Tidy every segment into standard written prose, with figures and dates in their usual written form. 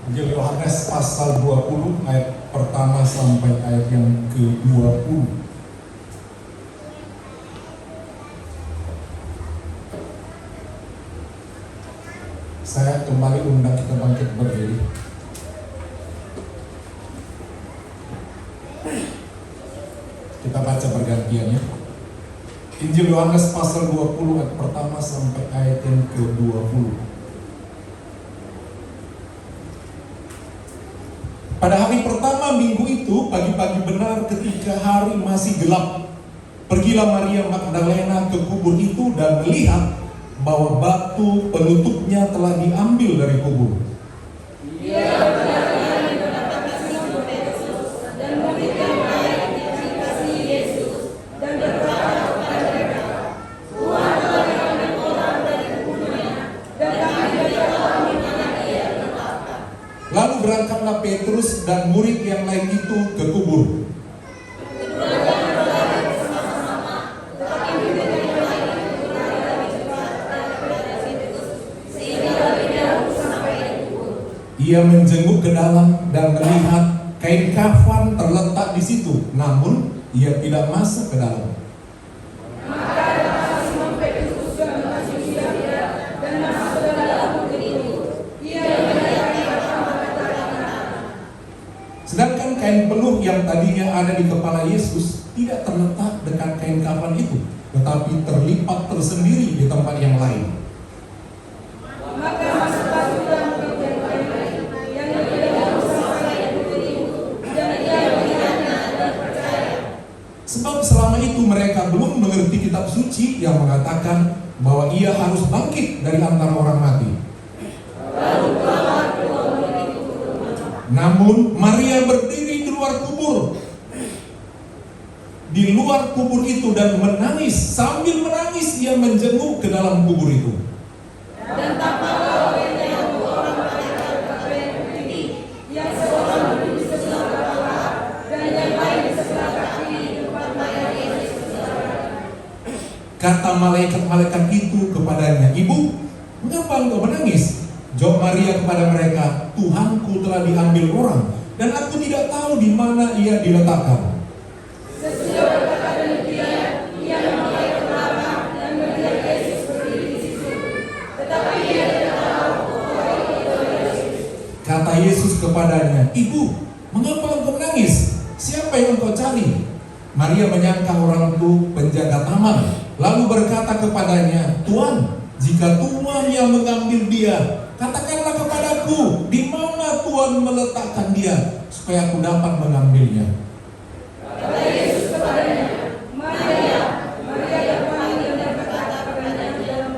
Injil Yohanes pasal 20 ayat pertama sampai ayat yang ke-20. Saya kembali undang kita bangkit berdiri. Kita baca bergantian ya. Injil Yohanes pasal 20 ayat pertama sampai ayat yang ke-20. Pada hari pertama minggu itu, pagi-pagi benar ketika hari masih gelap, pergilah Maria Magdalena ke kubur itu dan melihat bahwa batu penutupnya telah diambil dari kubur. Lalu berangkatlah Petrus dan murid yang lain itu ke kubur. Ia menjenguk ke dalam dan melihat kain kafan terletak di situ, namun ia tidak masuk ke dalam. Sedangkan kain peluh yang tadinya ada di kepala Yesus tidak terletak dekat kain kafan itu, tetapi terlipat tersendiri di tempat yang lain. Sebab selama itu mereka belum mengerti kitab suci yang mengatakan bahwa ia harus bangkit dari antara orang mati. Namun Maria berdiri di luar kubur, di luar kubur itu dan menangis. Sambil menangis ia menjenguk ke dalam kubur itu. Dan tampaklah olehnya dua orang malaikat berpakaian putih, yang seorang duduk di sebelah kanan dan yang lain di sebelah kaki tempat mayat Yesus berjalan. Kata malaikat-malaikat itu kepadanya, "Ibu, mengapa engkau menangis?" Jawab Maria kepada mereka, "Tuhanku telah diambil orang, dan aku tidak tahu di mana ia diletakkan." Sesudah berkata demikian, ia menoleh ke belakang dan melihat Yesus berdiri di situ. Tetapi ia tidak tahu bahwa itu Yesus. Kata Yesus kepadanya, "Ibu, mengapa engkau menangis? Siapa yang engkau cari?" Maria menyangka orang itu penjaga taman, lalu berkata kepadanya, "Tuan, jika Tuhan yang mengambil dia, katakanlah kepadaku di mana Tuhan meletakkan dia, supaya aku dapat mengambilnya." Kata Yesus kepadanya, "Maria." Maria yang panggil dan berkata kepadanya dalam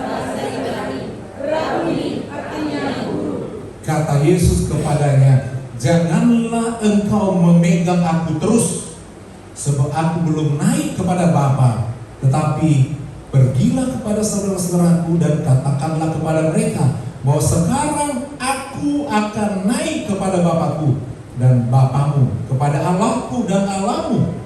bahasa Ibrani, "Rabuni," artinya guru. Kata Yesus kepadanya, "Janganlah engkau memegang aku terus, sebab aku belum naik kepada Bapa, tetapi pergilah kepada saudara-saudaraku dan katakanlah kepada mereka bahwa sekarang aku akan naik kepada Bapakku dan Bapamu, kepada Allahku dan Allahmu."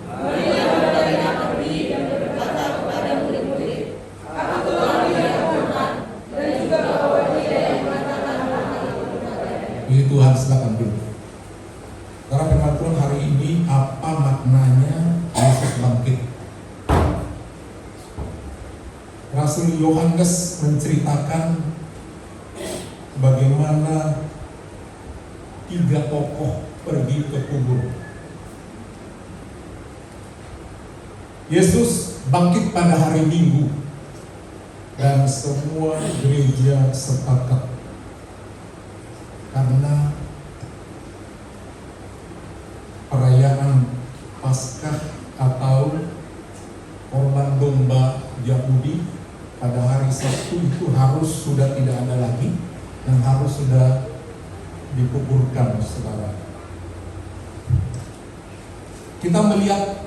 Maria Magdalena pergi dan berkata kepada murid-murid, "Aku telah melihat Tuhan, dan juga bahwa Dia yang mengatakan Puji Tuhan, silakan dulu. Karena firman Tuhan hari ini, apa maknanya Yesus bangkit? Rasul Yohanes menceritakan bagaimana 3 tokoh pergi ke kubur. Yesus bangkit pada hari Minggu dan semua gereja sepakat karena perayaan Paskah atau korban domba Yahudi pada hari Sabtu itu harus sudah tidak ada lagi dan harus sudah dikuburkan, saudara. Kita melihat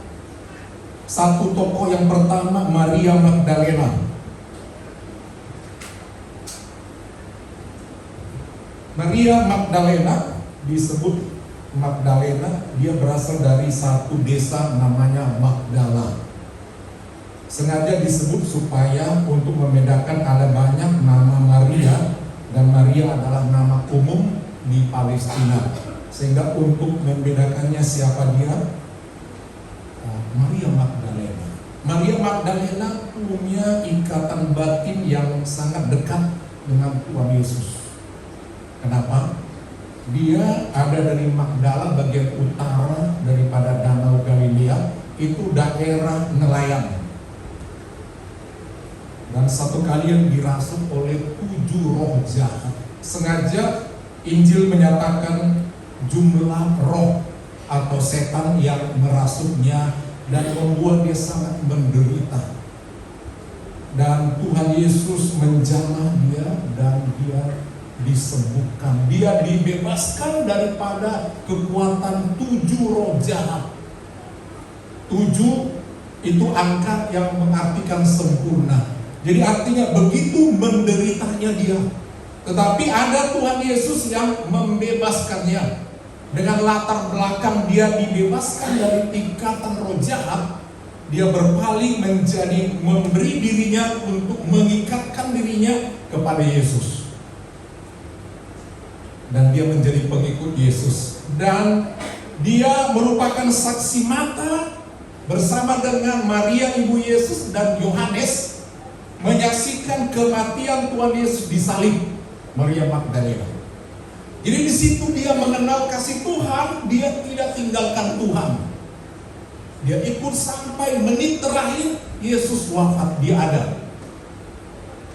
satu tokoh yang pertama, Maria Magdalena. Maria Magdalena disebut Magdalena, dia berasal dari satu desa namanya Magdala. Sengaja disebut supaya untuk membedakan ada banyak nama Maria, dan Maria adalah nama umum di Palestina. Sehingga untuk membedakannya siapa dia, Maria Magdalena. Maria Magdalena punya ikatan batin yang sangat dekat dengan Tuhan Yesus. Kenapa? Dia ada dari Magdala, bagian utara daripada Danau Galilea, itu daerah nelayan. Dan satu kali yang dirasuk oleh 7 roh jahat. Sengaja Injil menyatakan jumlah roh atau setan yang merasuknya dan membuat dia sangat menderita. Dan Tuhan Yesus menjamah dia dan dia disembuhkan. Dia dibebaskan daripada kekuatan 7 roh jahat. 7 itu angka yang mengartikan sempurna. Jadi artinya begitu menderitanya dia, tetapi ada Tuhan Yesus yang membebaskannya. Dengan latar belakang dia dibebaskan dari ikatan roh jahat, dia berpaling menjadi memberi dirinya untuk mengikatkan dirinya kepada Yesus. Dan dia menjadi pengikut Yesus. Dan dia merupakan saksi mata bersama dengan Maria ibu Yesus dan Yohanes menyaksikan kematian Tuhan Yesus disalib. Maria Magdalena. Jadi di situ dia mengenal kasih Tuhan, dia tidak tinggalkan Tuhan. Dia ikut sampai menit terakhir Yesus wafat, dia ada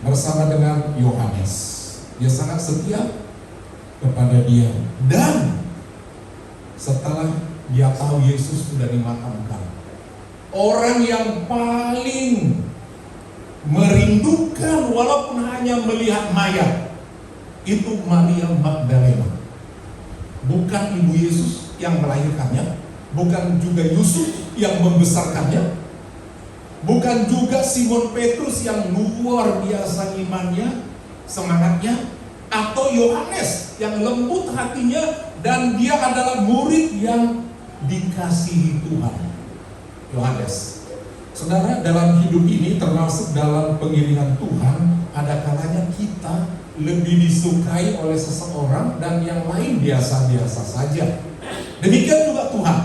bersama dengan Yohanes. Dia sangat setia kepada dia. Dan setelah dia tahu Yesus sudah dimakamkan, orang yang paling merindukan walaupun hanya melihat mayat itu Maria Magdalena. Bukan ibu Yesus yang melahirkannya, bukan juga Yusuf yang membesarkannya, bukan juga Simon Petrus yang luar biasa imannya, semangatnya, atau Yohanes yang lembut hatinya dan dia adalah murid yang dikasihi Tuhan. Yohanes. Saudara, dalam hidup ini termasuk dalam pengiringan Tuhan, ada kalanya kita lebih disukai oleh seseorang dan yang lain biasa-biasa saja. Demikian juga Tuhan.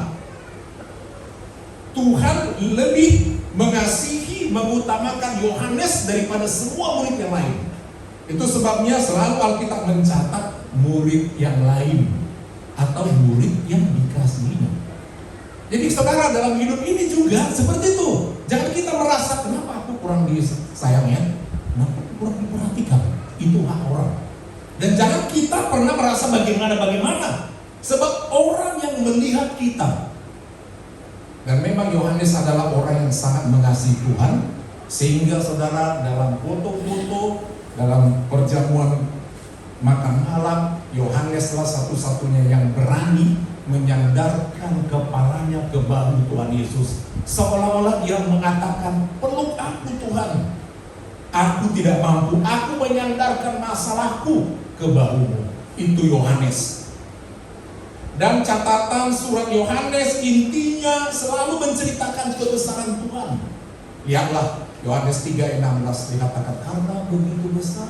Tuhan lebih mengasihi, mengutamakan Yohanes daripada semua murid yang lain. Itu sebabnya selalu Alkitab mencatat murid yang lain atau murid yang dikasihinya. Jadi saudara, dalam hidup ini juga seperti itu. Jangan kita merasa kenapa aku kurang disayangnya, kenapa aku kurang diperhatikan. Itu hak orang. Dan jangan kita pernah merasa bagaimana. Sebab orang yang melihat kita. Dan memang Yohanes adalah orang yang sangat mengasihi Tuhan. Sehingga saudara, dalam foto-foto, dalam perjamuan makan malam, Yohaneslah satu-satunya yang berani menyandarkan kepalanya ke bahu Tuhan Yesus. Seolah-olah dia mengatakan, peluk aku Tuhan. Aku tidak mampu, aku menyandarkan masalahku ke bahumu. Itu Yohanes. Dan catatan surat Yohanes intinya selalu menceritakan kebesaran Tuhan. Lihatlah Yohanes 3:16 dikatakan, karena begitu besar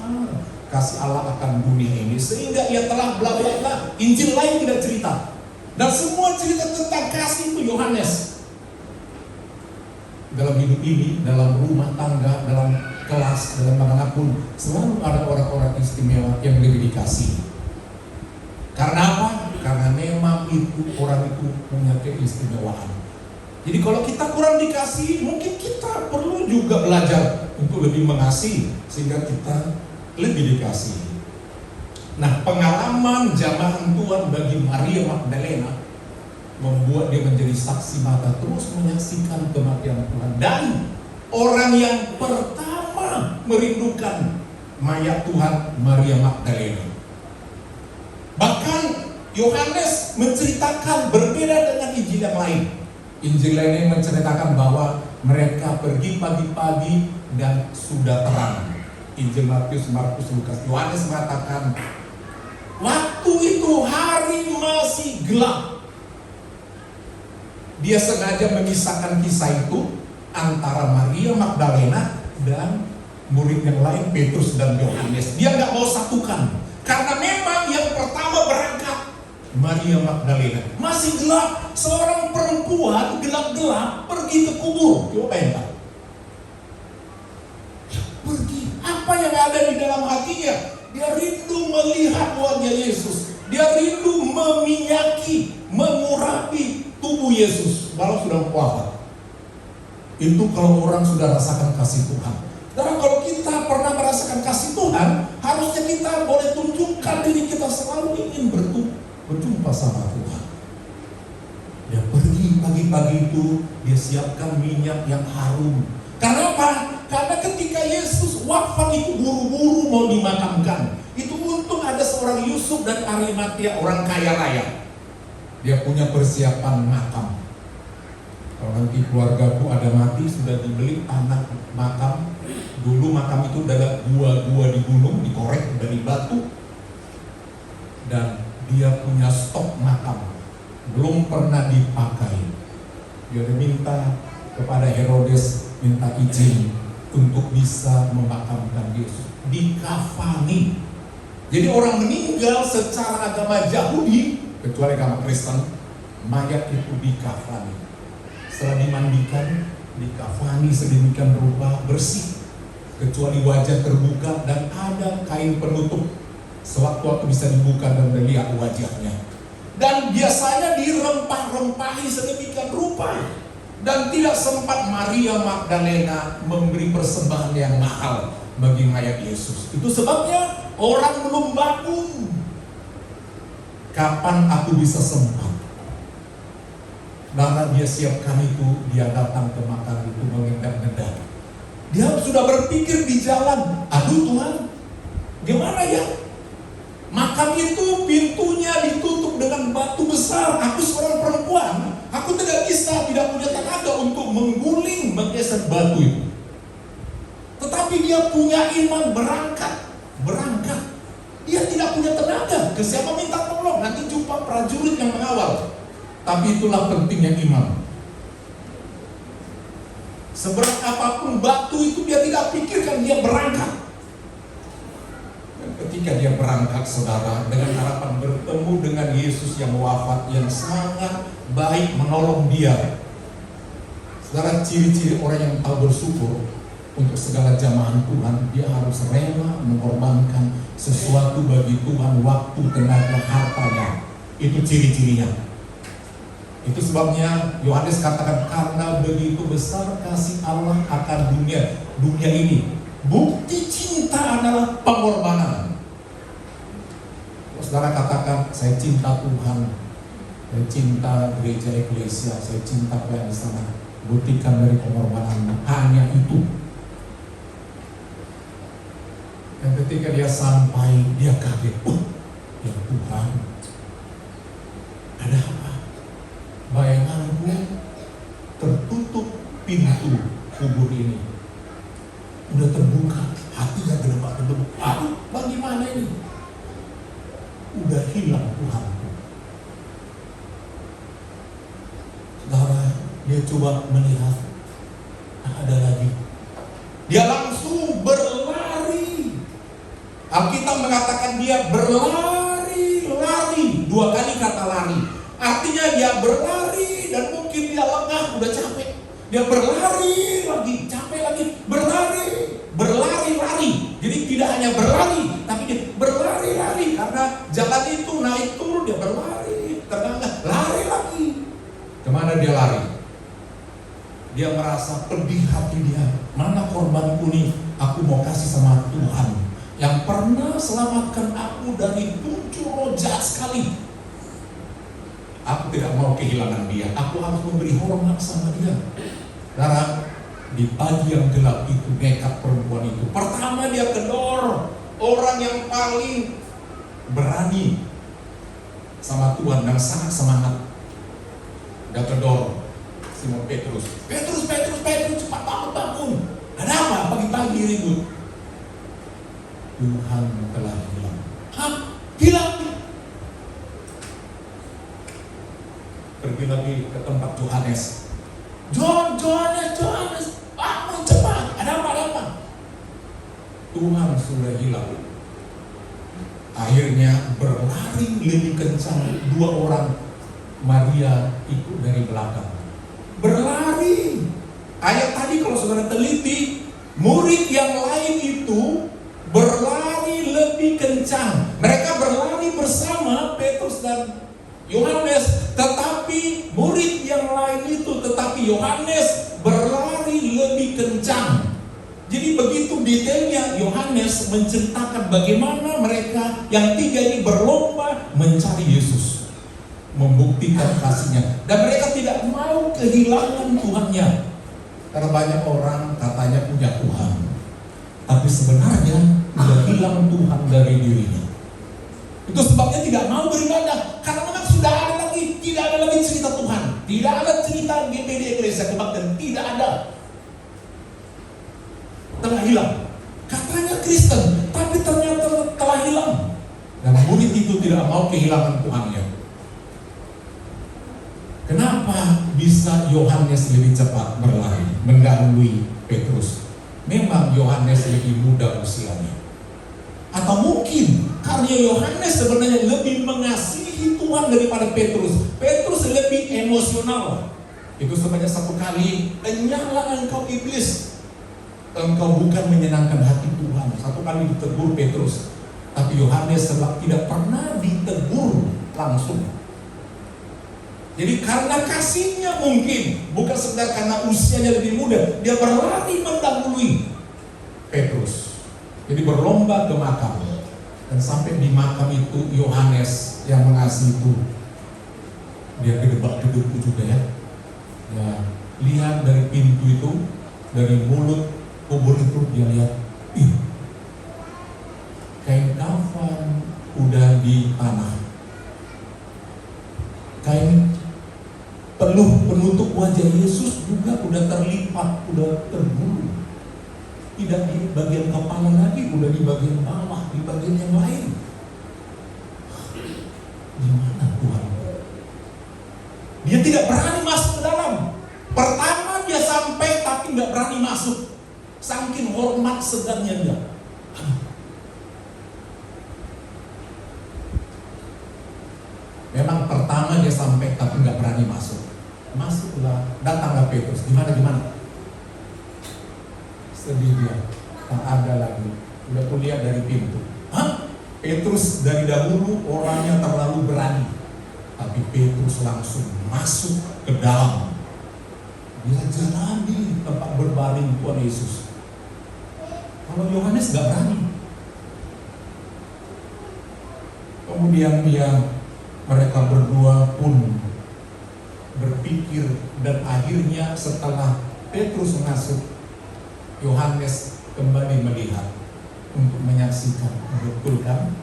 kasih Allah akan dunia ini sehingga ia telah bla bla bla. Injil lain tidak cerita. Dan semua cerita tentang kasih itu Yohanes. Dalam hidup ini, dalam rumah tangga, dalam kelas, dalam manapun, selalu ada orang-orang istimewa yang lebih dikasih. Karena apa? Karena memang itu orang itu punya keistimewaan. Jadi kalau kita kurang dikasih, mungkin kita perlu juga belajar untuk lebih mengasihi sehingga kita lebih dikasih. Nah, pengalaman jamahan Tuhan bagi Maria Magdalena membuat dia menjadi saksi mata terus menyaksikan kematian Tuhan. Dan orang yang pertama merindukan mayat Tuhan, Maria Magdalena. Bahkan Yohanes menceritakan berbeda dengan Injil yang lain. Injil lain yang menceritakan bahwa mereka pergi pagi-pagi dan sudah terang. Injil Matius, Markus, Lukas. Yohanes mengatakan waktu itu hari masih gelap. Dia sengaja memisahkan kisah itu antara Maria Magdalena dan murid yang lain, Petrus dan Yohanes. Dia nggak mau satukan, karena memang yang Maria Magdalena. Masih gelap, seorang perempuan gelap-gelap pergi ke kubur. Coba bayangkan. Pergi, apa yang ada di dalam hatinya? Dia rindu melihat wajah Yesus. Dia rindu meminyaki, mengurapi tubuh Yesus walau sudah wafat. Itu kalau orang sudah rasakan kasih Tuhan. Dan kalau kita pernah merasakan kasih Tuhan, harusnya kita boleh tunjukkan diri kita selalu ingin berjumpa sama Tuhan. Dia pergi pagi-pagi itu, dia siapkan minyak yang harum. Karena apa? Karena ketika Yesus wafat itu buru-buru mau dimakamkan. Itu untung ada seorang Yusuf dan Arimatia, orang kaya raya. Dia punya persiapan makam. Kalau nanti keluargaku ada mati, sudah dibeli anak makam. Dulu makam itu adalah gua-gua di gunung, dikorek dari batu. Dan dia punya stok makam, belum pernah dipakai. Dia minta kepada Herodes, minta izin untuk bisa memakamkan Yesus. Dikafani. Jadi orang meninggal secara agama Yahudi, kecuali agama Kristen, mayat itu dikafani. Setelah dimandikan, dikafani sedemikian rupa, bersih, kecuali wajah terbuka dan ada kain penutup. Sewaktu-waktu bisa dibuka dan dilihat wajahnya. Dan biasanya dirempah-rempahi sedemikian rupa. Dan tidak sempat Maria Magdalena memberi persembahan yang mahal bagi mayat Yesus. Itu sebabnya orang belum bangun. Kapan aku bisa sempat? Karena dia siapkan itu, dia datang ke makam itu mengendap-endap. Dia sudah berpikir di jalan, aduh Tuhan, gimana ya? Makam itu pintunya ditutup dengan batu besar. Aku seorang perempuan, aku tidak punya tenaga untuk mengguling, menggeser batu itu. Tetapi dia punya iman, berangkat. Dia tidak punya tenaga. Ke siapa minta tolong? Nanti jumpa prajurit yang mengawal. Tapi itulah pentingnya iman. Seberat apapun batu itu dia tidak pikirkan, dia berangkat. Ketika dia berangkat, saudara, dengan harapan bertemu dengan Yesus yang wafat, yang sangat baik menolong dia. Saudara, ciri-ciri orang yang tahu bersyukur untuk segala jamahan Tuhan, dia harus rela mengorbankan sesuatu bagi Tuhan, waktu, tenaga, hartanya. Itu ciri-cirinya. Itu sebabnya Yohanes katakan, karena begitu besar kasih Allah akan dunia ini. Bukti cinta adalah pengorbanan. Saudara katakan, saya cinta Tuhan, saya cinta gereja eklesia, saya cinta apa yang di sana. Buktikan dari pengorbanan, hanya itu. Dan ketika dia sampai, dia kaget. Ya Tuhan, ada apa? Bayanganku tertutup pintu kubur ini. Udah terbuka, hatinya gelembak-gelembuk. Aduh, bagaimana ini? Udah hilang Tuhanku. Saudara, dia coba melihat, ada lagi. Dia langsung berlari. Alkitab mengatakan dia berlari. 2 kali kata lari. Artinya dia berlari dan mungkin dia lengah, udah capek. Dia berlari lagi, capek lagi, berlari. Jadi tidak hanya berlari, tapi dia berlari karena jalan itu naik turun, dia berlari, terengah, lari lagi. Kemana dia lari? Dia merasa pedih hati dia. Mana korbanku nih? Aku mau kasih sama Tuhan yang pernah selamatkan aku dari 7 roh jahat sekali. Aku tidak mau kehilangan dia. Aku harus memberi hormat sama dia. Karena di pagi yang gelap itu, nekat perempuan itu. Pertama dia kedor, orang yang paling berani sama Tuhan dan sangat semangat. Dia kedor Simon Petrus. Petrus, cepat bangun. Ada apa? Pagi-pagi ribut. Tuhan telah hilang. Hah? Hilang? Pergi lagi ke tempat Yohanes. Johannes, bangun cepat. Ada apa? Tuhan sudah hilang. Akhirnya berlari lebih kencang, 2 orang. Maria ikut dari belakang. Berlari. Ayat tadi kalau saudara teliti, murid yang lain itu berlari lebih kencang. Mereka berlari bersama Petrus dan Yohanes, tetapi murid yang lain itu, tetapi Yohanes berlari lebih kencang. Jadi begitu detailnya Yohanes menceritakan bagaimana mereka yang 3 ini berlomba mencari Yesus, membuktikan kasihnya, dan mereka tidak mau kehilangan Tuhannya. Karena banyak orang katanya punya Tuhan, tapi sebenarnya sudah hilang Tuhan dari dirinya. Itu sebabnya tidak mau beribadah, karena memang sudah ada lagi, tidak ada lagi cerita Tuhan, tidak ada cerita GPD Eklesia Kebaktian, tidak ada. Telah hilang. Katanya Kristen, tapi ternyata telah hilang. Dan murid itu tidak mau kehilangan Tuhannya. Kenapa bisa Yohanes lebih cepat berlari, mendahului Petrus? Memang Yohanes lebih muda usianya. Atau mungkin karena Yohanes sebenarnya lebih mengasihi Tuhan daripada Petrus. Petrus lebih emosional. Itu sebanyak 1 kali, "Enyahlah engkau iblis, engkau bukan menyenangkan hati Tuhan." 1 kali ditegur Petrus. Tapi Yohanes sebab tidak pernah ditegur langsung. Jadi karena kasihnya mungkin, bukan sekedar karena usianya lebih muda, dia berlari mendahului Petrus. Jadi berlomba ke makam. Dan sampai di makam itu Yohanes yang mengasihi itu, dia gedebak-gedebuk juga ya. Ya, lihat dari pintu itu, dari mulut kubur itu dia lihat, kain kafan udah di tanah, kain penutup wajah Yesus juga udah terlipat, udah terbulu, tidak di bagian kepala lagi, udah di bagian bawah, di bagian yang lain. Gimana Tuhan? Dia tidak berani masuk ke dalam. Pertama dia sampai tapi nggak berani masuk, saking hormat segannya dia. Memang pertama dia sampai tapi nggak berani masuk. Masuklah, datanglah Petrus. Gimana? Sedih dia, tak ada lagi. Udah kulihat dari pintu. Petrus dari dahulu orangnya terlalu berani, tapi Petrus langsung masuk ke dalam. Dia jalani tempat berbaring Tuhan Yesus. Kalau Yohanes nggak berani. Kemudian mereka berdua pun berpikir, dan akhirnya setelah Petrus masuk, Yohanes kembali melihat untuk menyaksikan, betul kan?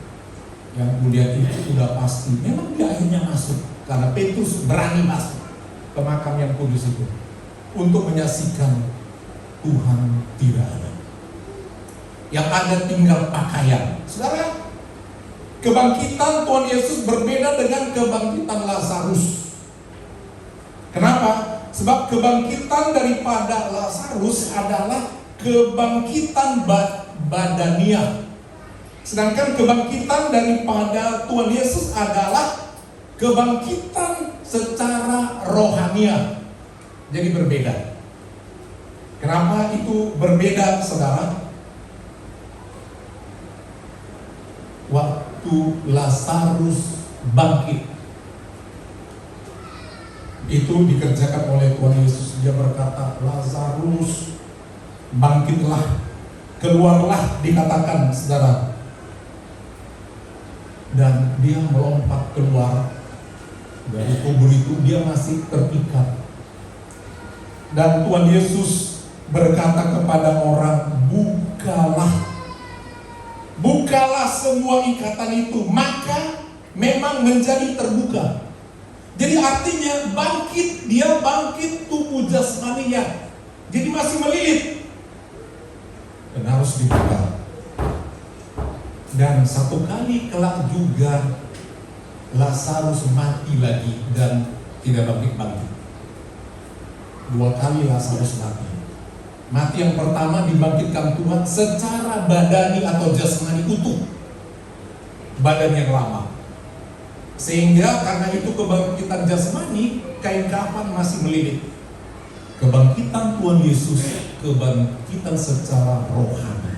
Yang kemudian itu sudah pasti, memang dia akhirnya masuk karena Petrus berani masuk ke makam yang kudus itu untuk menyaksikan Tuhan tidak ada. Yang ada tinggal pakaian. Saudara, kebangkitan Tuhan Yesus berbeda dengan kebangkitan Lazarus. Kenapa? Sebab kebangkitan daripada Lazarus adalah kebangkitan badaniah. Sedangkan kebangkitan daripada Tuhan Yesus adalah kebangkitan secara rohania. Jadi berbeda. Kenapa itu berbeda, saudara? Waktu Lazarus bangkit, itu dikerjakan oleh Tuhan Yesus. Dia berkata, "Lazarus, bangkitlah, keluarlah," dikatakan, saudara. Dan dia melompat keluar dari kubur itu, dia masih terikat. Dan Tuhan Yesus berkata kepada orang, bukalah semua ikatan itu. Maka memang menjadi terbuka. Jadi artinya dia bangkit tubuh jasmaninya. Jadi masih melilit dan harus dibuka. Dan 1 kali kelak juga Lazarus mati lagi dan tidak bangkit-bangkit. 2 kali Lazarus mati. Mati yang pertama dibangkitkan Tuhan secara badani atau jasmani utuh. badan yang lama. Sehingga karena itu kebangkitan jasmani, kain kafan masih melilit. Kebangkitan Tuhan Yesus, kebangkitan secara rohani.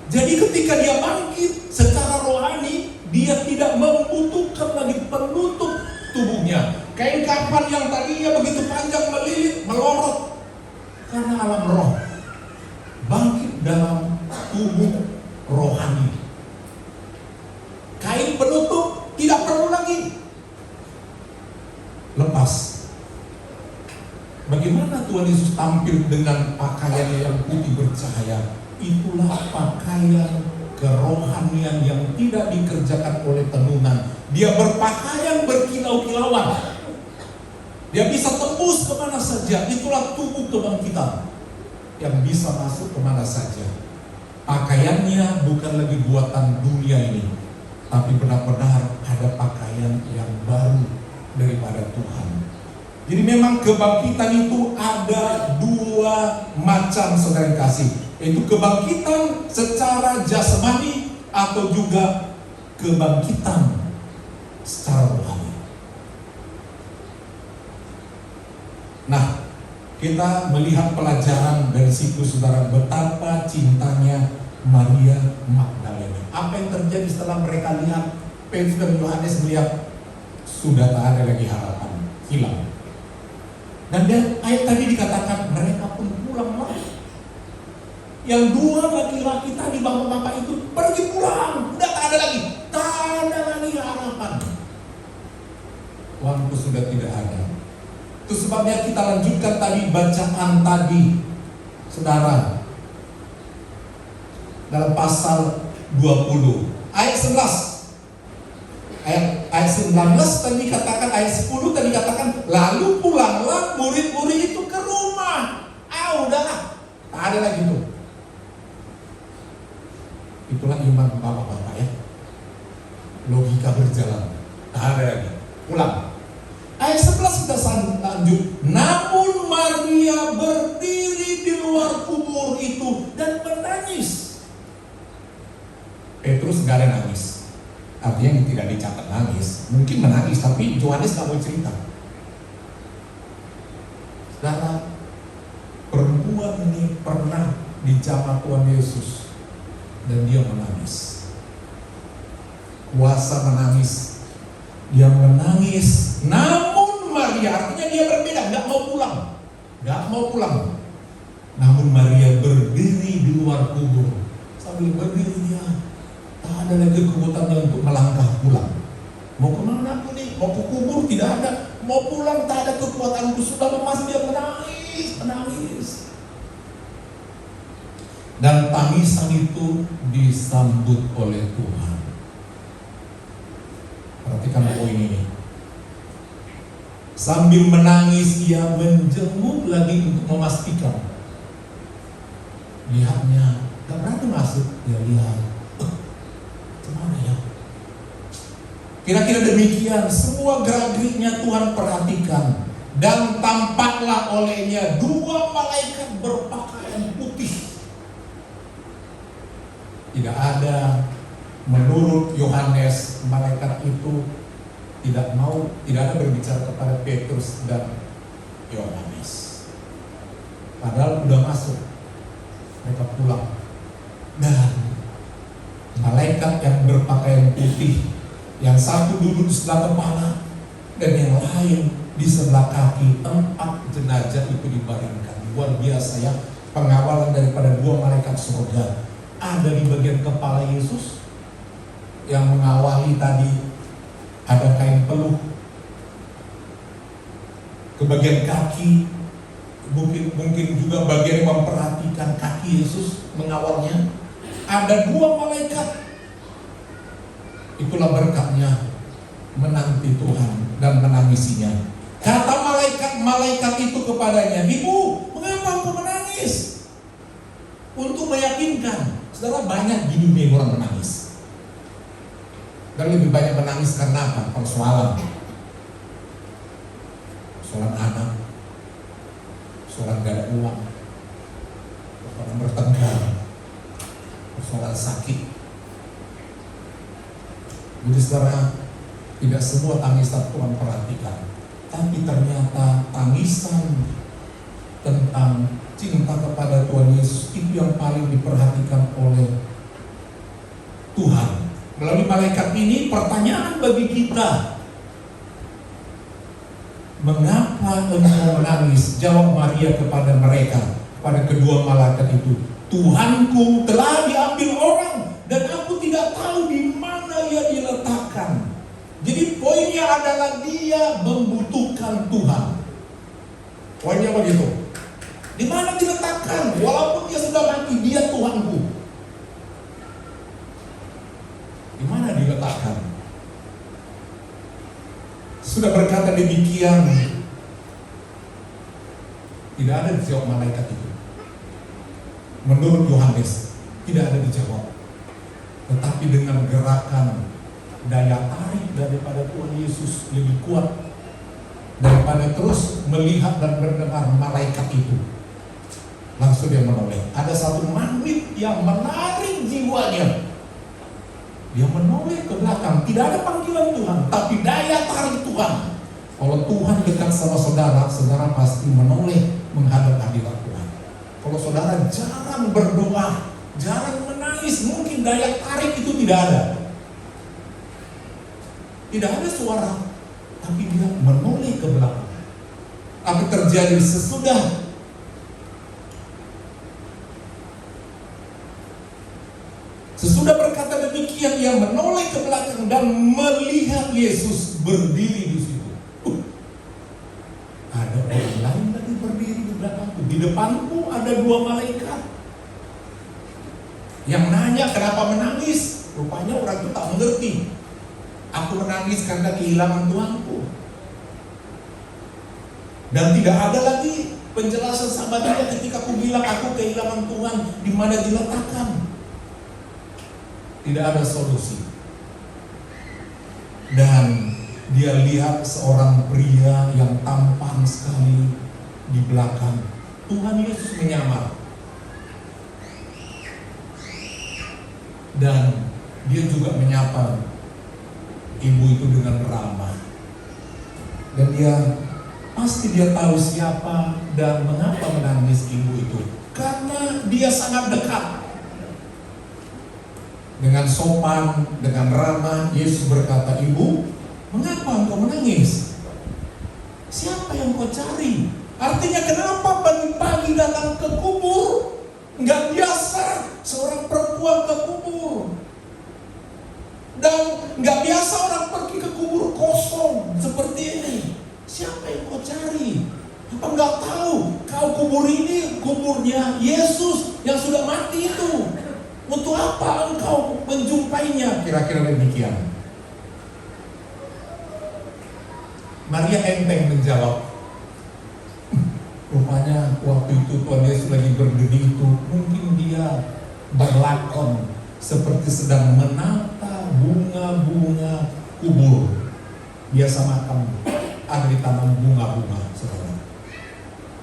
Jadi ketika dia bangkit secara rohani, dia tidak membutuhkan lagi penutup tubuhnya. Kain kafan yang tadinya begitu panjang melilit, melorot karena alam roh. Bangkit dalam tubuh rohani. Kain penutup tidak perlu lagi. Lepas. Bagaimana Tuhan Yesus tampil dengan pakaiannya yang putih bercahaya? Itulah pakaian kerohanian yang tidak dikerjakan oleh tenunan. Dia berpakaian berkilau-kilauan. Dia bisa tembus kemana saja. Itulah tubuh kebangkitan yang bisa masuk kemana saja. Pakaiannya bukan lagi buatan dunia ini, tapi benar-benar ada pakaian yang baru daripada Tuhan. Jadi memang kebangkitan itu ada dua macam, saudara kasih. Itu kebangkitan secara jasmani atau juga kebangkitan secara rohani. Nah, kita melihat pelajaran dari situ, saudara, betapa cintanya Maria Magdalena. Apa yang terjadi setelah mereka lihat Petrus dan Yohanes melihat sudah tak ada lagi harapan, hilang. Dan ayat tadi dikatakan mereka pun pulang lagi. Yang dua laki-laki tadi, bapak-bapak itu pergi pulang, udah tak ada lagi harapan. Waktu sudah tidak ada. Itu sebabnya kita lanjutkan tadi bacaan tadi, saudara, dalam pasal 20 ayat 11. Ayat 19 tadi katakan, ayat 10 tadi katakan, lalu pulanglah murid-murid itu ke rumah. Udahlah, tak ada lagi tuh. Itulah iman bapak-bapak ya. Logika berjalan, tak ada lagi. Pulang. Ayat 11 kita lanjut. Namun Maria berdiri di luar kubur itu dan menangis. Petrus gak ada nangis. Artinya tidak dicatat nangis. Mungkin menangis, tapi Yohanes gak mau cerita. Saudara, perempuan ini pernah dijamah Tuhan Yesus dan dia menangis. Kuasa menangis. Dia menangis. Namun Maria, artinya dia berbeda, gak mau pulang. Namun Maria berdiri di luar kubur. Sambil berdiri dia, tak ada lagi kekuatannya untuk melangkah pulang. Mau kemana aku nih? Mau ke kubur? Tidak ada. Mau pulang? Tak ada kekuatanku. Sudah lemas, dia menangis. Dan tangisan itu disambut oleh Tuhan. Perhatikan poin ini. Sambil menangis ia menjenguk lagi untuk memastikan. Lihatnya, gak berani masuk. Dia lihat, gimana ya? Kira-kira demikian. Semua gerak-geriknya Tuhan perhatikan. Dan tampaklah olehnya dua malaikat berpakaian putih. Tidak ada, menurut Yohanes, malaikat itu tidak ada berbicara kepada Petrus dan Yohanes. Padahal sudah masuk, mereka pulang. Dan malaikat yang berpakaian putih, yang satu duduk di sebelah kepala dan yang lain di sebelah kaki tempat jenazah itu dibaringkan. Luar biasa ya, pengawalan daripada dua malaikat surga. Ada di bagian kepala Yesus yang mengawali tadi, ada kain peluh. Ke bagian kaki, mungkin juga bagian yang memperhatikan kaki Yesus mengawalnya. Ada dua malaikat. Itulah berkatnya menanti Tuhan dan menangisinya. Kata malaikat itu kepadanya, "Ibu, mengapa engkau menangis?" Untuk meyakinkan. Saudara, banyak di dunia orang menangis. Dan lebih banyak menangis karena apa? Persoalan anak, persoalan gak ada uang, persoalan bertengkar, persoalan sakit. Jadi saudara, tidak semua tangisan Tuhan perhatikan, tapi ternyata tangisan tentang cinta kepada Tuhan Yesus itu yang paling diperhatikan oleh Tuhan. Melalui malaikat ini, pertanyaan bagi kita, mengapa engkau menangis? Jawab Maria kepada mereka, pada kedua malaikat itu, Tuhanku telah diambil orang dan aku tidak tahu di mana ia diletakkan. Jadi poinnya adalah dia membutuhkan Tuhan. Poinnya begitu. Di mana diletakkan? Walaupun dia sudah mati, dia Tuhanku. Di mana diletakkan? Sudah berkata demikian, tidak ada dijawab malaikat itu. Menurut Yohanes, tidak ada dijawab. Tetapi dengan gerakan daya tarik daripada Tuhan Yesus lebih kuat daripada terus melihat dan mendengar malaikat itu. Langsung dia menoleh. Ada satu magnet yang menarik jiwanya. Dia menoleh ke belakang. Tidak ada panggilan Tuhan, tapi daya tarik Tuhan. Kalau Tuhan dekat sama saudara, saudara pasti menoleh menghadap hadirat Tuhan. Kalau saudara jarang berdoa, jarang menangis, mungkin daya tarik itu tidak ada. Tidak ada suara, tapi dia menoleh ke belakang. Apa terjadi sesudah berkata demikian, dia menoleh ke belakang dan melihat Yesus berdiri di situ. Ada orang lain lagi berdiri di belakangku. Di depanku ada dua malaikat yang nanya kenapa menangis. Rupanya orang itu tak mengerti. Aku menangis karena kehilangan Tuhanku. Dan tidak ada lagi penjelasan sama dia ketika aku bilang aku kehilangan Tuhan, di mana diletakkan. Tidak ada solusi. Dan dia lihat seorang pria yang tampan sekali di belakang. Tuhan Yesus menyamar. Dan dia juga menyapa ibu itu dengan ramah. Dan pasti dia tahu siapa dan mengapa menangis ibu itu. Karena dia sangat dekat. Dengan sopan, dengan ramah, Yesus berkata, "Ibu, mengapa engkau menangis? Siapa yang kau cari?" Artinya kenapa pagi-pagi datang ke kubur? Enggak biasa seorang perempuan ke kubur. Dan nggak biasa orang pergi ke kubur kosong seperti ini. Siapa yang kau cari? Apa nggak tahu kau kubur ini kuburnya Yesus yang sudah mati itu? Untuk apa engkau menjumpainya? Kira-kira demikian. Maria enteng menjawab. Rupanya waktu itu Tuhan Yesus lagi berdiri itu, mungkin dia berlakon seperti sedang menata bunga-bunga kubur. Biasa makam ada ditanam bunga-bunga, saudara.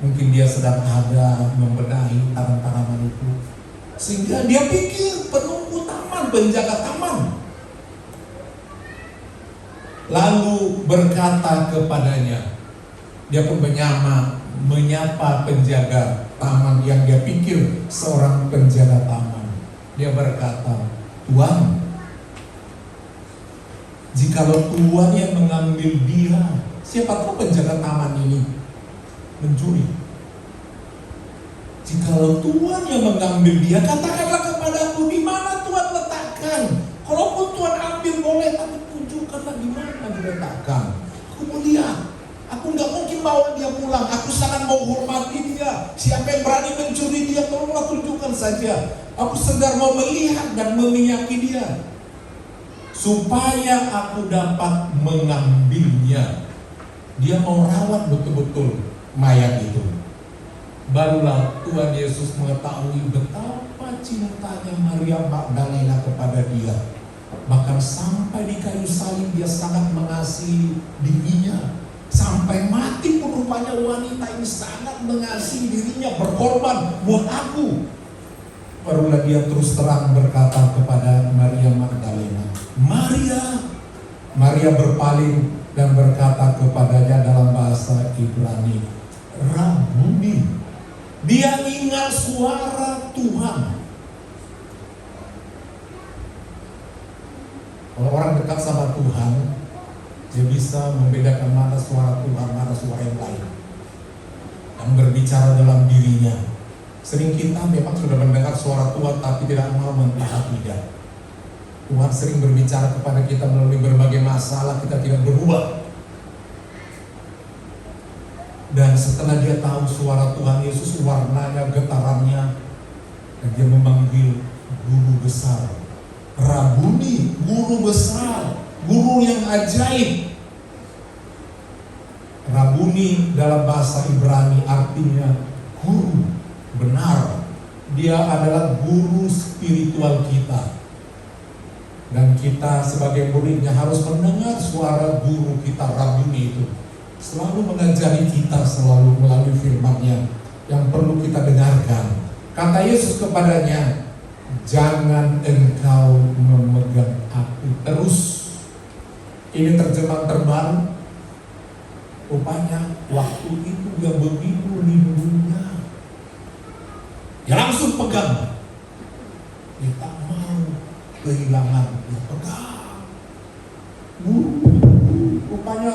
Mungkin dia sedang ada membenahi tanaman-tanaman itu, sehingga dia pikir penunggu taman, penjaga taman. Lalu berkata kepadanya, dia pun menyapa penjaga taman yang dia pikir seorang penjaga taman. Dia berkata, "Tuan, jikalau Tuan yang mengambil dia, siapa tahu penjaga taman ini mencuri. Jikalau Tuan yang mengambil dia, katakanlah kepadaku di mana Tuan letakkan. Kalaupun Tuan ambil boleh, tapi tunjukkanlah di mana diletakkan. Aku mau lihat. Aku nggak mungkin bawa dia pulang. Aku sangat mau hormati dia. Siapa yang berani mencuri dia, tolonglah tunjukkan saja. Aku sedang mau melihat dan meminyaki dia, supaya aku dapat mengambilnya." Dia mau rawat betul-betul mayat itu. Barulah Tuhan Yesus mengetahui betapa cintanya Maria Magdalena kepada dia. Bahkan sampai di kayu salib dia sangat mengasihi dirinya. Sampai mati pun rupanya wanita ini sangat mengasihi dirinya, berkorban buat aku. Barulah dia terus terang berkata kepada Maria Magdalena, Maria berpaling dan berkata kepadanya dalam bahasa Ibrani, Rabuni. Dia ingat suara Tuhan. Kalau orang dekat sama Tuhan, dia bisa membedakan mana suara Tuhan, mana suara yang lain, dan berbicara dalam dirinya. Sering kita memang sudah mendengar suara Tuhan, tapi tidak mau memperhatikan. Tuhan sering berbicara kepada kita melalui berbagai masalah, kita tidak berubah. Dan setelah dia tahu suara Tuhan Yesus, warnanya, getarannya, dan dia memanggil guru besar, Rabuni, guru besar, guru yang ajaib. Rabuni dalam bahasa Ibrani artinya guru benar. Dia adalah guru spiritual kita, dan kita sebagai muridnya harus mendengar suara guru kita, Rabuni itu selalu mengajari kita, selalu melalui firman-Nya yang perlu kita dengarkan. Kata Yesus kepadanya, jangan engkau memegang aku terus. Ini terjemahan terbaru. Rupanya waktu itu yang begitu rindunya, ya langsung pegang. Dia tak mau kehilangan, dia pegang. Rupanya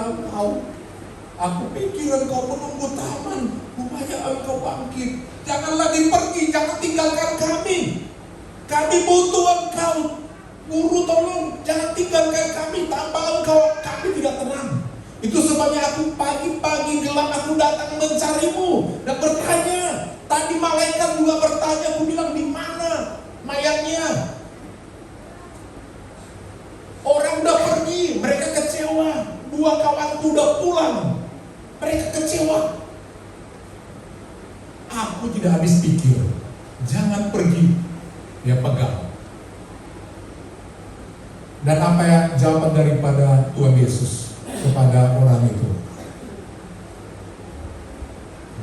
aku pikir engkau menunggu taman, rupanya engkau bangkit. Jangan lagi pergi, jangan tinggalkan kami. Kami butuh engkau. Guru tolong, jangan tinggalkan kami. Tanpa engkau kami tidak tenang. Itu sebabnya aku pagi-pagi gelap aku datang mencarimu dan bertanya. Tadi malaikat juga bertanya, aku bilang di mana mayatnya? Orang udah pergi, mereka kecewa. 2 kawanku udah pulang, mereka kecewa. Aku tidak habis pikir, jangan pergi. Dia pegang. Dan apa ya jawaban daripada Tuhan Yesus kepada orang itu?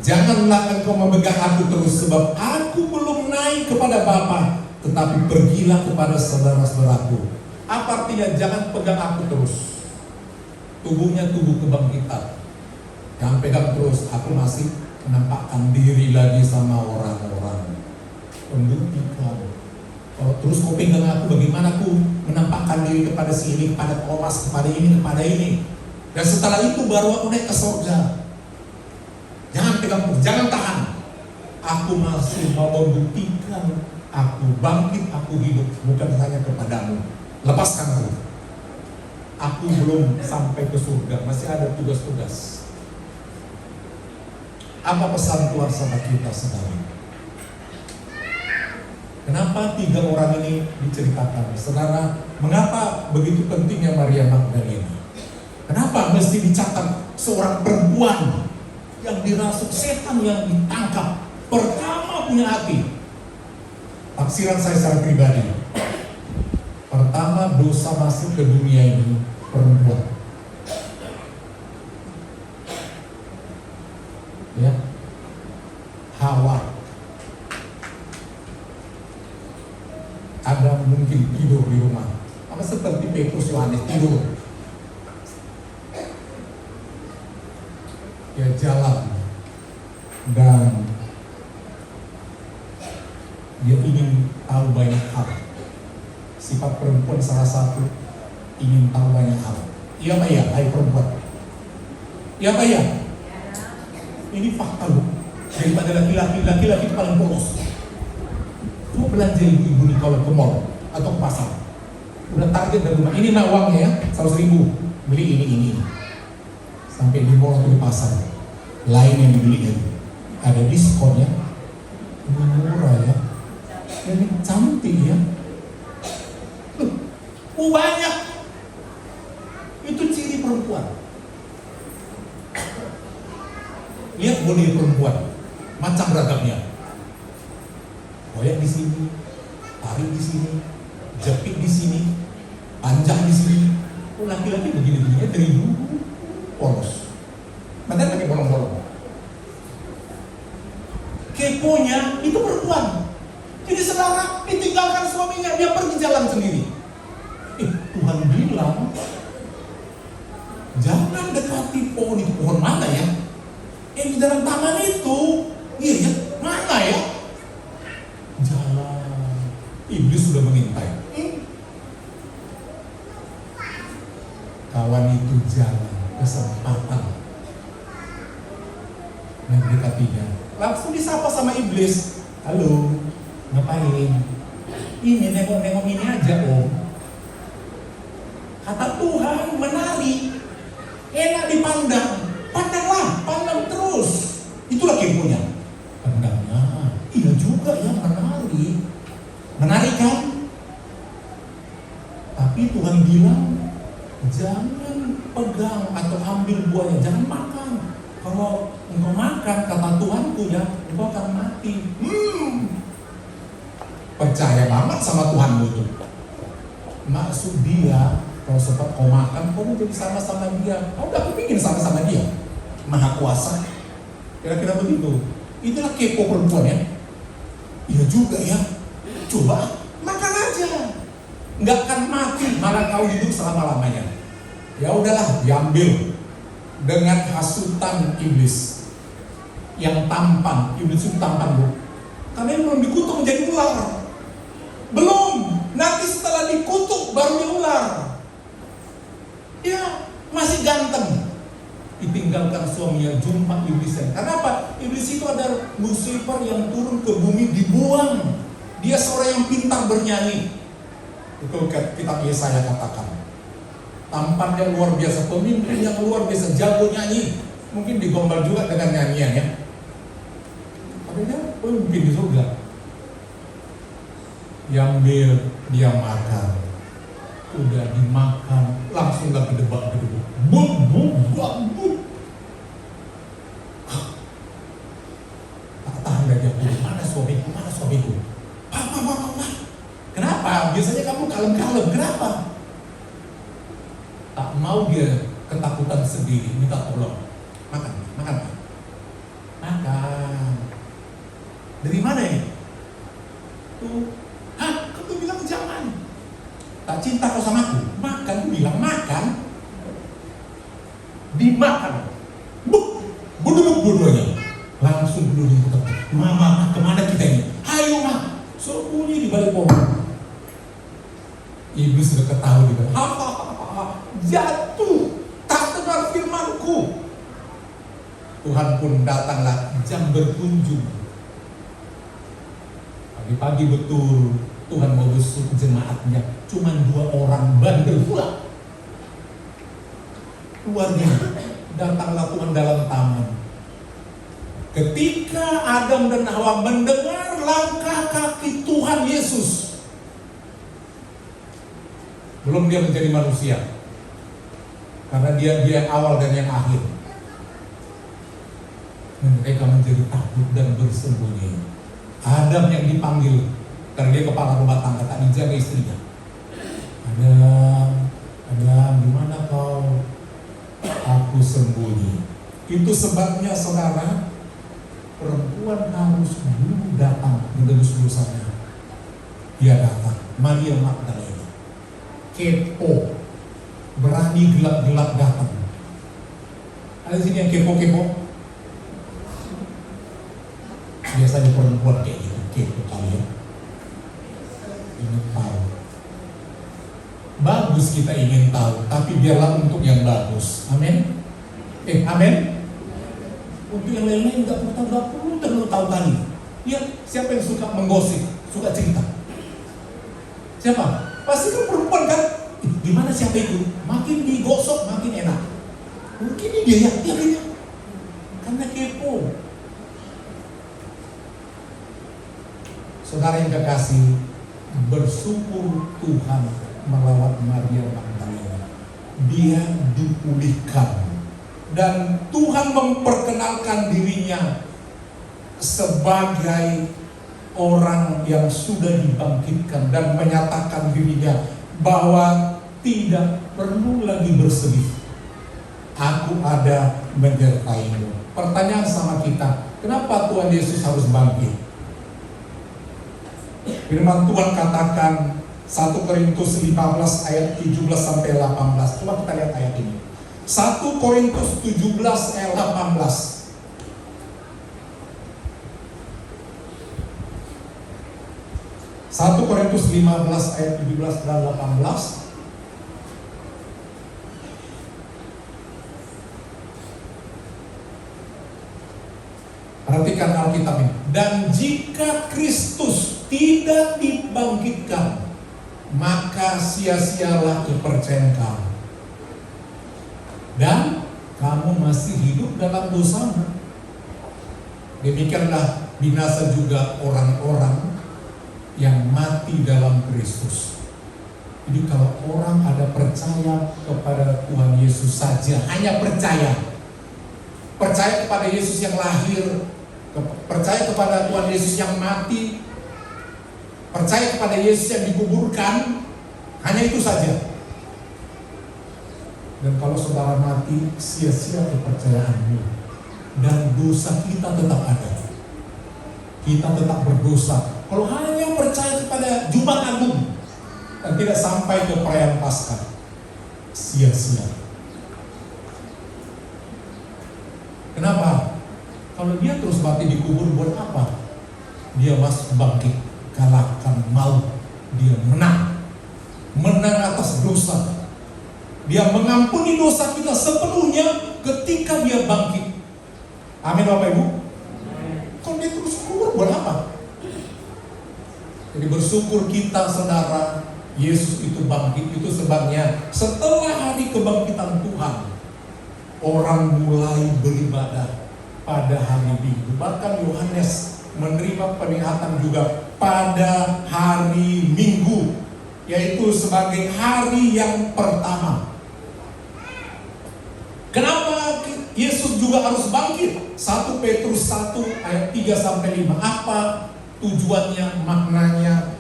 Janganlah engkau memegang aku terus, sebab aku belum naik kepada Bapa, tetapi pergilah kepada saudara-saudaraku. Apa artinya jangan pegang aku terus? Tubuhnya tubuh kebangkitan. Jangan pegang terus, aku masih menampakkan diri lagi sama orang-orang. Membuktikan. Oh, terus kau pegang aku, bagaimana aku menampakkan diri kepada sini, kepada Thomas, kepada ini. Dan setelah itu baru aku naik ke surga. Jangan pegang terus, jangan tahan. Aku masih mau membuktikan aku bangkit, aku hidup, bukan hanya kepadamu. Lepaskan aku. Aku belum sampai ke surga, masih ada tugas-tugas. Apa pesan Tuhan sama kita sekarang? Kenapa 3 orang ini diceritakan? Saudara, mengapa begitu pentingnya Maria Magdalena? Kenapa mesti dicatat seorang perempuan yang dirasuk setan, yang ditangkap, pertama punya hati? Tafsiran saya secara pribadi, pertama dosa masuk ke dunia ini perempuan. Ya, Hawa. Ada mungkin tidur di rumah, apa seperti Petrus Yohanes tidur. Dia jalan dan dia ingin tahu banyak hal. Sifat perempuan salah satu ingin tahu banyak hal. Iya Pak ya, hai perempuan. Iya Pak ya. Ini fakta loh. Daripada laki-laki paling polos. Cuma belanja ibu nih kalau ke mall atau ke pasar. Udah target dari rumah. Ini nak uangnya ya, 100.000. Beli ini. Sampai di mall atau di pasar. Lain yang dibeli ada diskonnya. Murah ya. Ini cantik ya. Banyak. Itu ciri perempuan. Lihat body perempuan, macam beragamnya. Koyak di sini, tarik di sini, jepit di sini, panjang di sini. Oh, laki-laki begini-begini dari dulu polos. Padahal pakai bolong-bolong. Keponya itu perempuan. Jadi saudara, enggak, dia pergi jalan sendiri. Tuhan bilang, jangan dekati pohon itu. Pohon mana ya? Di dalam taman itu. Iya ya, mana ya? Jalan. Iblis sudah mengintai. Kawan itu jalan, kesempatan mendekatinya. Langsung disapa sama iblis. Halo, ngapain? Ini nengok-nengok ini aja om. Kata Tuhan, menarik, enak dipandang. Pandanglah, pandang terus. Itulah keponya. Pandangnya, iya juga ya, menarik. Menarik kan? Tapi Tuhan bilang, jangan pegang atau ambil buahnya, jangan makan. Kalau engkau makan, kata Tuhanku ya, engkau akan mati. Percaya banget sama Tuhanmu itu. Maksud dia, kalau sempat kau makan, kau mau jadi sama-sama dia. Kau udah kepingin sama-sama dia. Maha kuasa. Kira-kira begitu. Itulah kepo perempuan ya. Iya juga ya. Coba makan aja. Nggak akan mati, malah kau hidup selama-lamanya. Ya udahlah, diambil dengan hasutan iblis yang tampan. Iblis itu tampan, Bu. Karena yang belum dikutuk menjadi ular. Belum. Nanti setelah dikutuk baru dia ular. Ya, masih ganteng. Ditinggalkan suaminya, jumpa iblis. Karena apa? Iblis itu adalah Lucifer yang turun ke bumi, dibuang. Dia seorang yang pintar bernyanyi. Itu kitab Yesaya katakan. Tampannya luar biasa, pemimpin yang luar biasa, jago nyanyi. Mungkin digombal juga dengan nyanyiannya. Tapi dia pemimpin di surga. Diambil, dia makan. Udah dimakan, langsung gak gedebak-gedebuk. Buk. Tak tahan aja, mana suamiku? Pak. Kenapa? Biasanya kamu kalem-kalem, kenapa? Tak mau dia ketakutan sendiri, minta tolong. Makan. Makan. Dari mana ini? Tuh. Kamu bilang jangan. Tak cinta kau sama aku. Makan, aku bilang makan. Dimakan. Dua-duanya. Langsung dulu dibuka. Mama, kemana kita ini? Ayo Ma, sembunyi di balik pohon. Ibu sudah ketahui di balik. Jatuh, tak dengar firmanku. Tuhan pun datanglah, jam berkunjung. Pagi-pagi betul Tuhan mau besuk jemaatnya. Cuman 2 orang bandel pula. Keluarnya datanglah Tuhan dalam taman. Ketika Adam dan Hawa mendengar langkah kaki Tuhan Yesus, belum dia menjadi manusia, karena dia awal dan yang akhir. Mereka menjadi takut dan bersembunyi. Adam yang dipanggil, karena dia kepala rumah tangga, tak dijaga istrinya. Adam, di mana kau? Aku sembunyi. Itu sebabnya saudara, perempuan harus dulu datang menebus dosanya. Dia datang, Maria Magdalena. Kepo, berani gelap-gelap datang. Ada sini yang kepo-kepo. Biasanya perempuan kayak gitu, kepo kalian. Ingin tahu. Bagus kita ingin tahu, tapi biarlah untuk yang bagus. Amin. Amin. Untuk yang lain-lain nggak perlu tahu kali. Lihat siapa yang suka menggosip, suka cerita. Siapa? Pasti kan perempuan kan. Gimana siapa itu? Makin digosok makin enak. Mungkin ini dia ya, karena kepo. Saudara yang kekasih, bersyukur Tuhan melawat Maria Magdalena. Dia dipulihkan. Dan Tuhan memperkenalkan dirinya sebagai orang yang sudah dibangkitkan dan menyatakan dirinya bahwa tidak perlu lagi bersedih. Aku ada menyertaimu. Pertanyaan sama kita, kenapa Tuhan Yesus harus bangkit? Firman Tuhan katakan 1 Korintus 15 ayat 17 sampai 18. Coba kita lihat ayat ini. 1 Korintus 17 ayat 18. 1 Korintus 15 ayat 17 dan 18. Perhatikan Alkitab ini. Dan jika Kristus tidak dibangkitkan, maka sia-sialah kepercayaan kamu. Dan kamu masih hidup dalam dosamu. Demikianlah binasa juga orang-orang yang mati dalam Kristus. Jadi kalau orang ada percaya kepada Tuhan Yesus saja, hanya percaya kepada Yesus yang lahir, percaya kepada Tuhan Yesus yang mati, percaya kepada Yesus yang dikuburkan, hanya itu saja. Dan kalau saudara mati, sia-sia kepercayaanmu, dan dosa kita tetap ada. Kita tetap berdosa. Kalau hanya percaya kepada Jumat Agung dan tidak sampai ke perayaan Paskah, sia-sia. Kenapa? Kalau dia terus mati dikubur buat apa? Dia masuk bangkit, kalahkan maut. Dia menang atas dosa. Dia mengampuni dosa kita sepenuhnya ketika dia bangkit. Amin Bapak Ibu. Kalau dia terus kubur buat apa? Jadi bersyukur kita saudara, Yesus itu bangkit. Itu sebabnya setelah hari kebangkitan Tuhan, orang mulai beribadah pada hari Minggu. Bahkan Yohanes menerima penglihatan juga pada hari Minggu, yaitu sebagai hari yang pertama. Kenapa Yesus juga harus bangkit? 1 Petrus 1 ayat 3 sampai 5. Apa tujuannya, maknanya,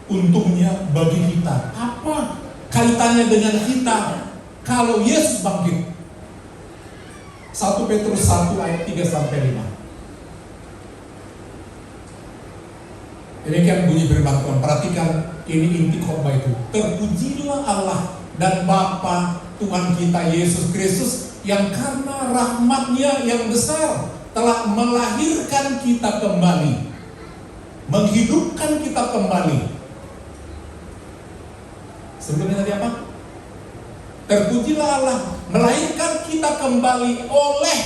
untungnya bagi kita? Apa kaitannya dengan kita kalau Yesus bangkit? 1 Petrus 1 ayat 3 sampai 5. Demikian bunyi firman Tuhan. Perhatikan, ini inti khotbah itu. Terpujilah Allah dan Bapa Tuhan kita Yesus Kristus, yang karena rahmat-Nya yang besar telah melahirkan kita kembali, menghidupkan kita kembali. Sebelumnya tadi apa? Terpujilah Allah, melahirkan kita kembali oleh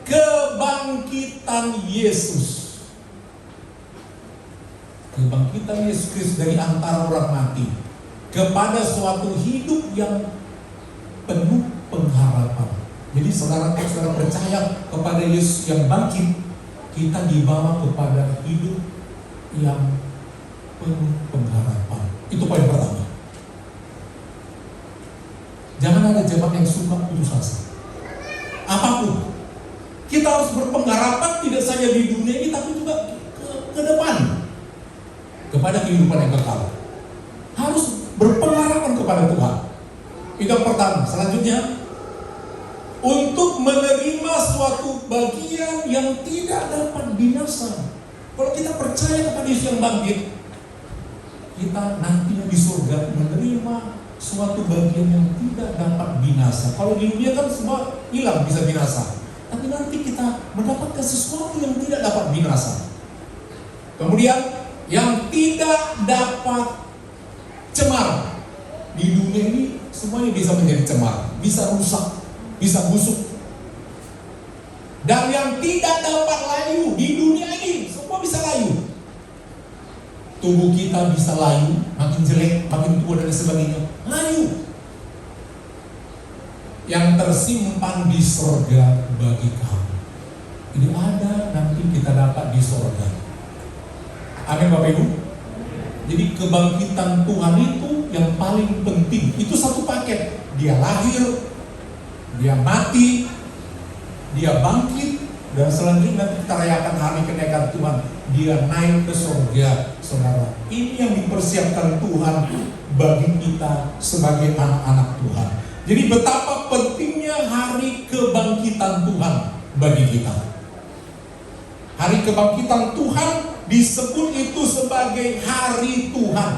kebangkitan Yesus. Kebangkitan Yesus Kristus dari antara orang mati kepada suatu hidup yang penuh pengharapan. Jadi saudara percaya kepada Yesus yang bangkit, kita dibawa kepada hidup yang penuh pengharapan. Itu poin pertama. Jangan ada jemaat yang suka putus asa. Apapun, kita harus berpengharapan tidak saja di dunia ini, tapi juga ke depan, kepada kehidupan yang kekal. Harus berpengharapan kepada Tuhan. Itu yang pertama. Selanjutnya, untuk menerima suatu bagian yang tidak dapat binasa. Kalau kita percaya kepada Yesus yang bangkit, kita nantinya di surga menerima suatu bagian yang tidak dapat binasa. Kalau di dunia kan semua hilang, bisa binasa. Tapi nanti kita mendapatkan sesuatu yang tidak dapat binasa. Kemudian, yang tidak dapat cemar. Di dunia ini semuanya bisa menjadi cemar, bisa rusak, bisa busuk. Dan yang tidak dapat layu di dunia ini, semua bisa layu. Tubuh kita bisa layu, makin jelek, makin tua dan sebagainya. Layu. Yang tersimpan di sorga bagi kamu. Ini ada nanti kita dapat di sorga. Amin Bapak Ibu. Jadi kebangkitan Tuhan itu yang paling penting. Itu satu paket. Dia lahir, dia mati, dia bangkit, dan selanjutnya kita rayakan hari kenaikan Tuhan. Dia naik ke surga, saudara. Ini yang dipersiapkan Tuhan bagi kita sebagai anak-anak Tuhan. Jadi betapa pentingnya hari kebangkitan Tuhan bagi kita. Hari kebangkitan Tuhan disebut itu sebagai hari Tuhan.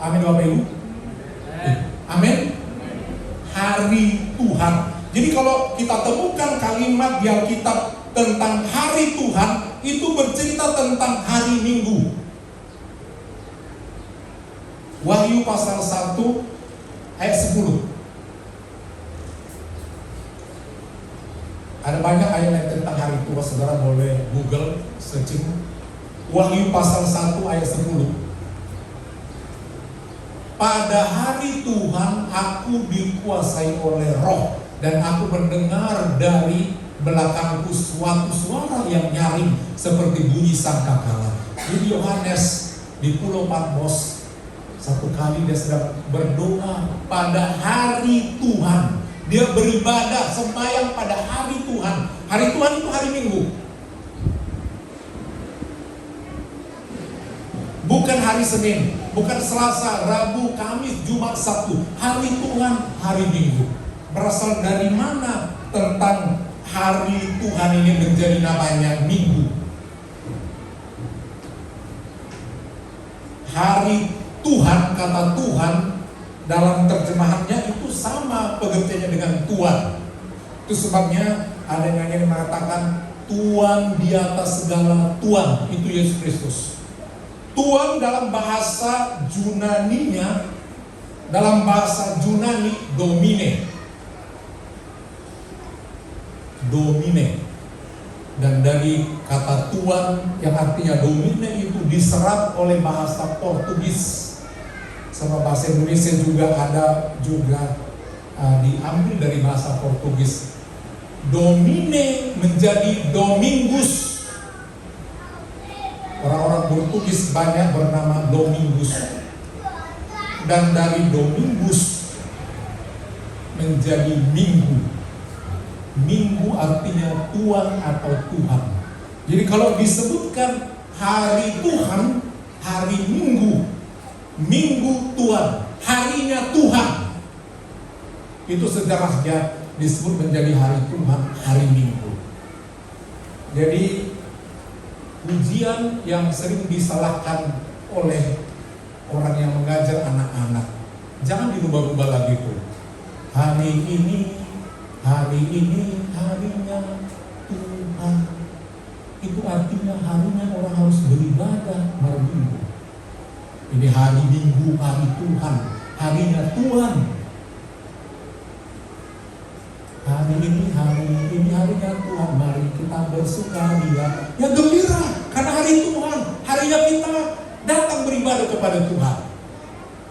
Amin Bapak Ibu. Amin. Hari Tuhan. Jadi kalau kita temukan kalimat di Alkitab tentang hari Tuhan, itu bercerita tentang hari Minggu. Wahyu pasal 1 ayat 10. Ada banyak ayat tentang hari Tuhan, saudara boleh Google searching. Wahyu pasal 1 ayat 10. Pada hari Tuhan aku dikuasai oleh roh, dan aku mendengar dari belakangku suatu suara yang nyaring seperti bunyi sangkakala. Jadi Yohanes di Pulau Patmos, satu kali dia sedang berdoa pada hari Tuhan. Dia beribadah sembahyang pada hari Tuhan. Hari Tuhan itu hari Minggu, bukan hari Senin, bukan Selasa, Rabu, Kamis, Jumat, Sabtu. Hari Tuhan hari Minggu. Berasal dari mana tentang hari Tuhan ini menjadi namanya Minggu? Hari Tuhan, kata Tuhan dalam terjemahannya itu sama pengertiannya dengan Tuhan. Itu sebabnya ada yang mengatakan Tuhan di atas segala Tuhan, itu Yesus Kristus. Tuhan dalam bahasa Yunaninya, dalam bahasa Yunani domine. Dan dari kata Tuhan yang artinya domine itu diserap oleh bahasa Portugis. Sama bahasa Indonesia juga ada diambil dari bahasa Portugis. Domine menjadi Domingus. Orang-orang Portugis banyak bernama Domingus. Dan dari Domingus menjadi Minggu. Minggu artinya Tuhan atau Tuhan. Jadi kalau disebutkan hari Tuhan, hari Minggu, Minggu Tuhan, harinya Tuhan, itu sejarahnya disebut menjadi hari Tuhan, hari Minggu. Jadi ujian yang sering disalahkan oleh orang yang mengajar anak-anak, jangan dirubah-rubah lagi tuh. Hari ini harinya Tuhan. Itu artinya harinya orang harus beribadah malam Minggu. Ini hari Minggu, hari Tuhan, harinya Tuhan. Hari ini harinya Tuhan. Mari kita bersukaria, ya gembira, karena hari Tuhan, harinya kita datang beribadah kepada Tuhan.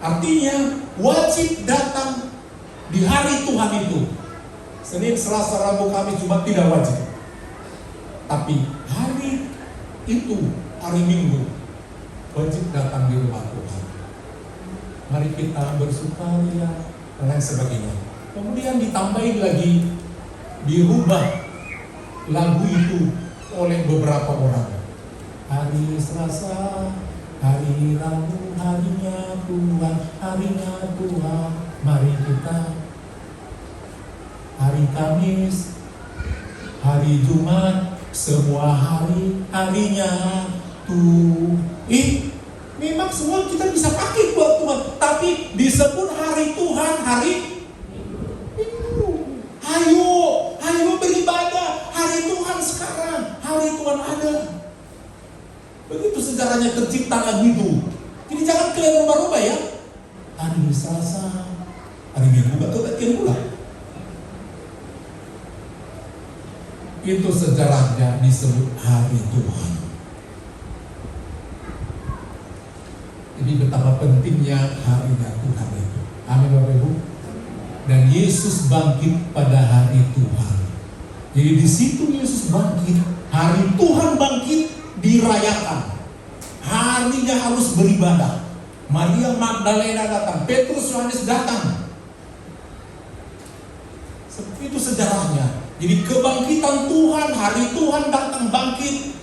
Artinya wajib datang di hari Tuhan itu. Senin, Selasa, Rabu, Kamis, Jumat tidak wajib. Tapi hari itu, hari Minggu, wajib datang di rumah Tuhan. Mari kita bersukaria dan lain sebagainya. Kemudian ditambahin lagi, dirubah lagu itu oleh beberapa orang. Hari Selasa, hari Rabu, harinya Tuhan, harinya Tuhan. Mari kita. Hari Kamis, hari Jumat, semua harinya Tuhan. Memang semua kita bisa pakai buat Tuhan, tapi disebut hari Tuhan, hari Minggu. Ayo beribadah, hari Tuhan sekarang, hari Tuhan ada. Begitu sejarahnya tercipta lagu itu. Jadi jangan kalian rubah-rubah ya. Hari Selasa, hari Minggu, atau gantian pula. Itu sejarahnya disebut hari Tuhan. Jadi betapa pentingnya harinya Tuhan itu. Amin Bapak Ibu. Dan Yesus bangkit pada hari Tuhan. Jadi di situ Yesus bangkit, hari Tuhan bangkit dirayakan. Harinya harus beribadah. Maria Magdalena datang, Petrus, Yohanes datang. Seperti itu sejarahnya. Jadi kebangkitan Tuhan, hari Tuhan datang bangkit,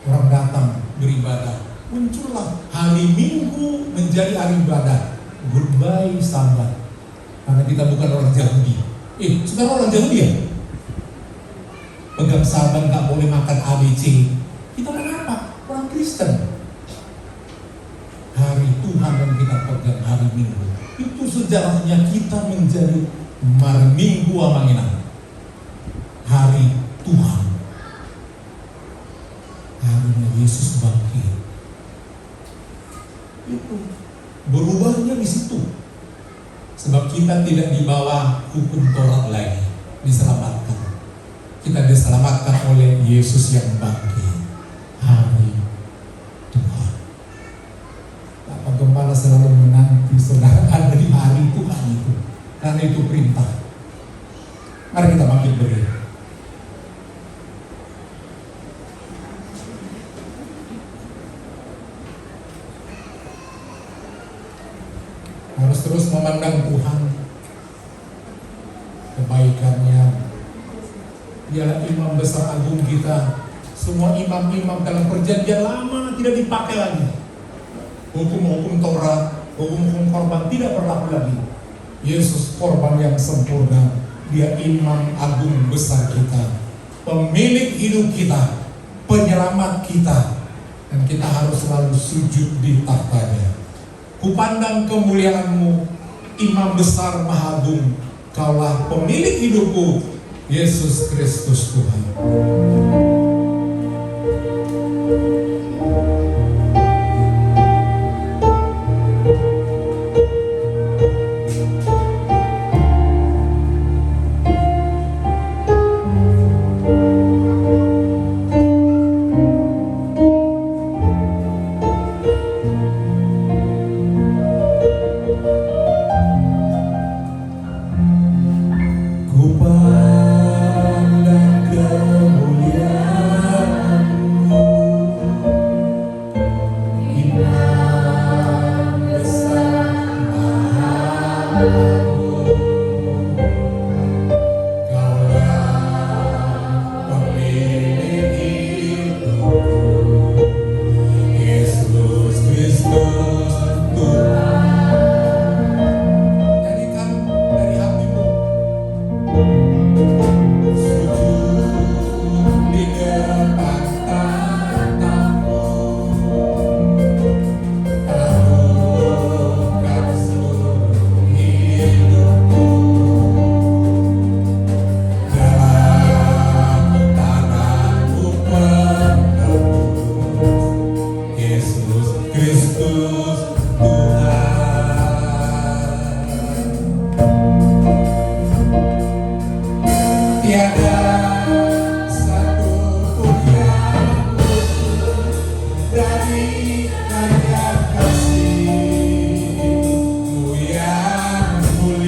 orang datang beribadah. Muncullah hari Minggu menjadi hari ibadah. Goodbye Sabat. Karena kita bukan orang Yahudi. Sekarang orang Yahudi ya? Pegang Sabat, gak boleh makan ABC. Kita orang apa? Orang Kristen. Hari Tuhan Tuhan yang kita pegang hari Minggu. Itu sejarahnya kita menjadi Minggu Amanginan, hari Tuhan, harinya Yesus bangkit. Itu berubahnya di situ, sebab kita tidak di bawah hukum Taurat lagi, diselamatkan. Kita diselamatkan oleh Yesus yang bangkit, hari Tuhan. Bapak Gembala selalu menanti saudara ada di hari Tuhan itu, karena itu perintah. Mari kita bangkit berdiri. Harus terus memandang Tuhan, kebaikannya. Dialah imam besar agung kita. Semua imam-imam dalam perjanjian lama tidak dipakai lagi. Hukum-hukum Taurat, hukum-hukum korban tidak berlaku lagi. Yesus korban yang sempurna. Dia imam agung besar kita, pemilik hidup kita, penyelamat kita, dan kita harus selalu sujud di tahtanya. Kupandang kemuliaan-Mu, Imam besar Maha Agung. Kaulah pemilik hidupku, Yesus Kristus Tuhan. Kristus Tuhan.